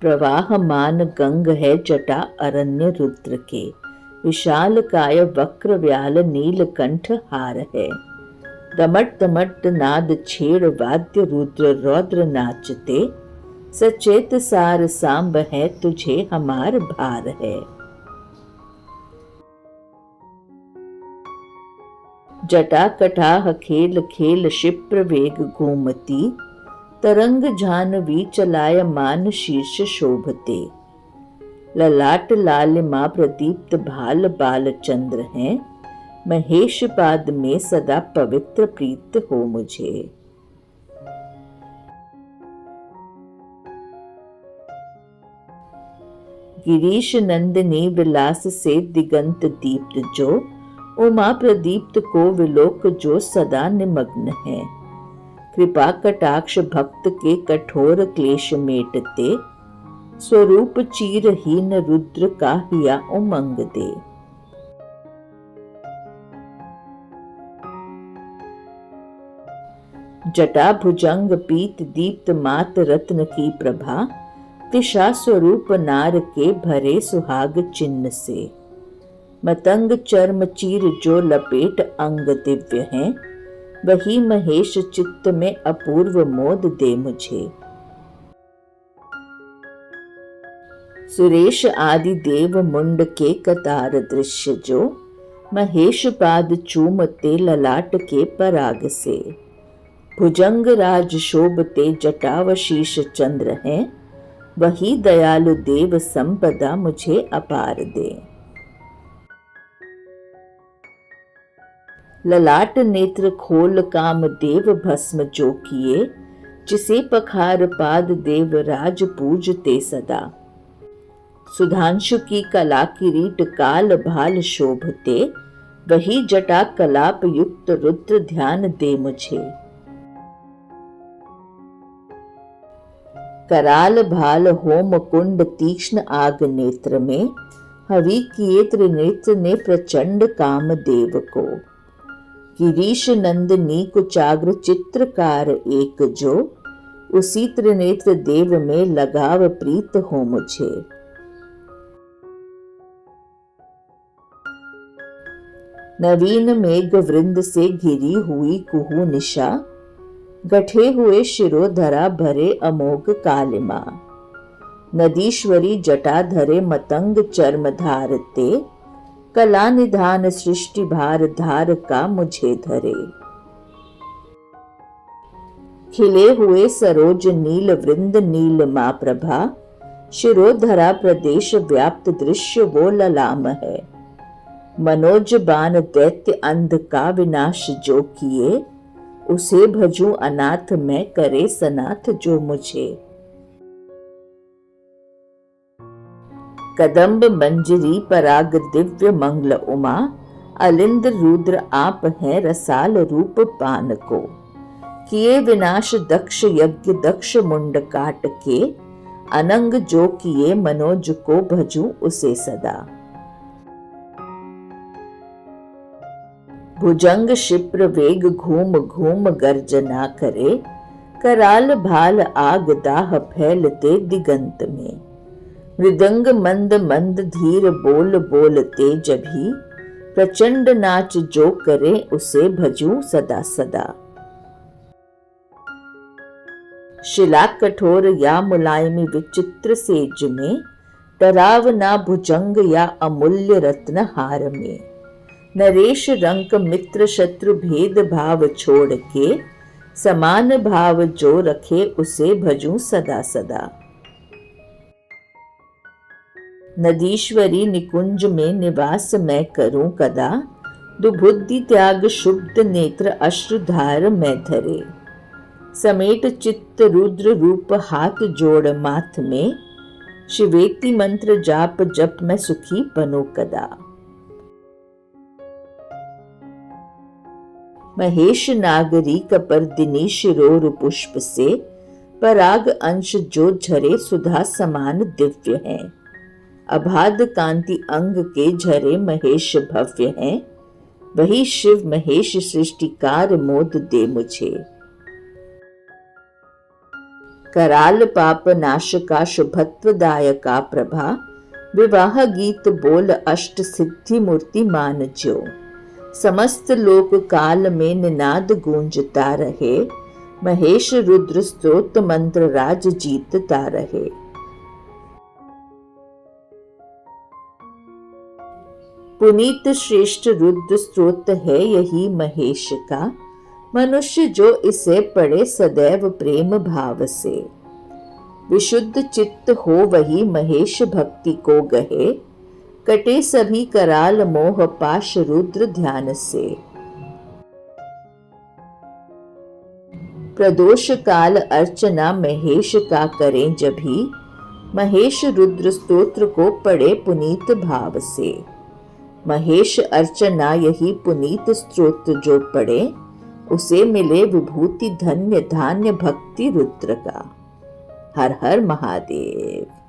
प्रवाहमान गंग है जटा अरण्य रुद्र के। विशाल काय वक्र व्याल नीलकंठ हार है। दमट दमट नाद छेड़ वाद्य रुद्र रौद्र नाचते। सचेत सार सांब है तुझे हमार भार है। जटा कटाह खेल खेल क्षिप्र वेग घूमती। तरंग जानवी चलाय मान शीर्ष शोभते। ललाट लालिमा प्रदीप्त भाल बाल चंद्र हैं। महेश पाद में सदा पवित्र प्रीत हो मुझे। गिरीश नंदिनी विलास से दिगंत दीप्त जो। उमा प्रदीप्त को विलोक जो सदा निमग्न है। कृपा कटाक्ष भक्त के कठोर क्लेश मेटते। स्वरूप चीरहीन रुद्र का हिया उमंग दे। जटा भुजंग पीत दीप्त मात रत्न की प्रभा। दिशा स्वरूप नार के भरे सुहाग चिन्ह से। मतंग चर्म चीर जो लपेट अंग दिव्य हैं। वही महेश चित्त में अपूर्व मोद दे मुझे। सुरेश आदि देव मुंड के कतार दृश्य जो। महेश पाद चूमते ललाट के पराग से। भुजंग राज शोभते जटावशीष चंद्र हैं। वही दयालु देव संपदा मुझे अपार दे। ललाट नेत्र खोल काम देव भस्म जो किए। जिसे पखार पाद देव राज पूजते सदा। सुधांशु की कला किरीट काल भाल शोभते। वही जटा कलाप युक्त रुद्र ध्यान दे मुझे। कराल भाल होम कुंड तीक्ष्ण आग नेत्र में। हवि किए त्रिनेत्र ने प्रचंड काम देव को। गिरीश नंदिनी कुचाग्र चित्रकार एक जो। उसी त्रिनेत्र देव में लगाव प्रीत हो मुझे। नवीन मेघ वृंद से घिरी हुई कुहू निशा। गठे हुए शिरोधरा भरे अमोघ कालिमा। नदीश्वरी जटा धरे मतंग चर्म धारते। कला निधान सृष्टि भार धार का मुझे धरे। खिले हुए सरोज नील वृंद नील मा प्रभा। शिरोधरा प्रदेश व्याप्त दृश्य वो ललाम है। मनोज बान दैत्य अंध का विनाश जो किए। उसे भजूं अनाथ में करे सनाथ जो मुझे। कदम्ब मंजरी पराग दिव्य मंगल उमा। अलिंद रुद्र आप हैं रसाल रूप पान को। किए विनाश दक्ष यज्ञ दक्ष मुंड काट के। अनंग जो किए मनोज को भजूं उसे सदा। भुजंग क्षिप्र वेग घूम घूम गर्जना करे। कराल भाल आग दाह फैलते दिगंत में। मृदंग मंद मंद धीर बोल बोलते जभी। प्रचंड नाच जो करे उसे भजूं सदा सदा। शिला कठोर या मुलायमी विचित्र सेज में। डराव ना भुजंग या अमूल्य रत्न हार में। नरेश रंक मित्र शत्रु भेद भाव छोड़ के। समान भाव जो रखे उसे भजूं सदा सदा। नदीश्वरी निकुंज में निवास मैं करूं कदा। दुबुद्धि त्याग शुद्ध नेत्र अश्रुधार मैं धरे। समेट चित्त रुद्र रूप हाथ जोड़ माथ में। शिवेति मंत्र जाप जप मैं सुखी बनो कदा। महेश नागरी कपर्दिनी शिरोर पुष्प से। पराग अंश जो झरे सुधा समान दिव्य हैं। अबाध कांति अंग के झरे महेश भव्य हैं। वही शिव महेश सृष्टिकार मोद दे मुझे। कराल पाप नाशका शुभत्वदायका प्रभा, विवाह गीत बोल अष्ट सिद्धि मूर्ति मान ज्यो। समस्त लोक काल में निनाद गूंजता रहे, महेश रुद्र स्तोत्र मंत्र राज जीतता रहे। पुनीत श्रेष्ठ रुद्र स्तोत्र है यही महेश का, मनुष्य जो इसे पढ़े सदैव प्रेम भाव से। विशुद्ध चित्त हो वही महेश भक्ति को गहे, कटे सभी कराल मोह पाश रुद्र ध्यान से। प्रदोष काल अर्चना महेश का करें जभी, महेश रुद्र स्तोत्र को पढ़े पुनीत भाव से। महेश अर्चना यही पुनीत स्तोत्र जो पढ़े, उसे मिले विभूति धन्य धान्य भक्ति रुद्र का। हर हर महादेव।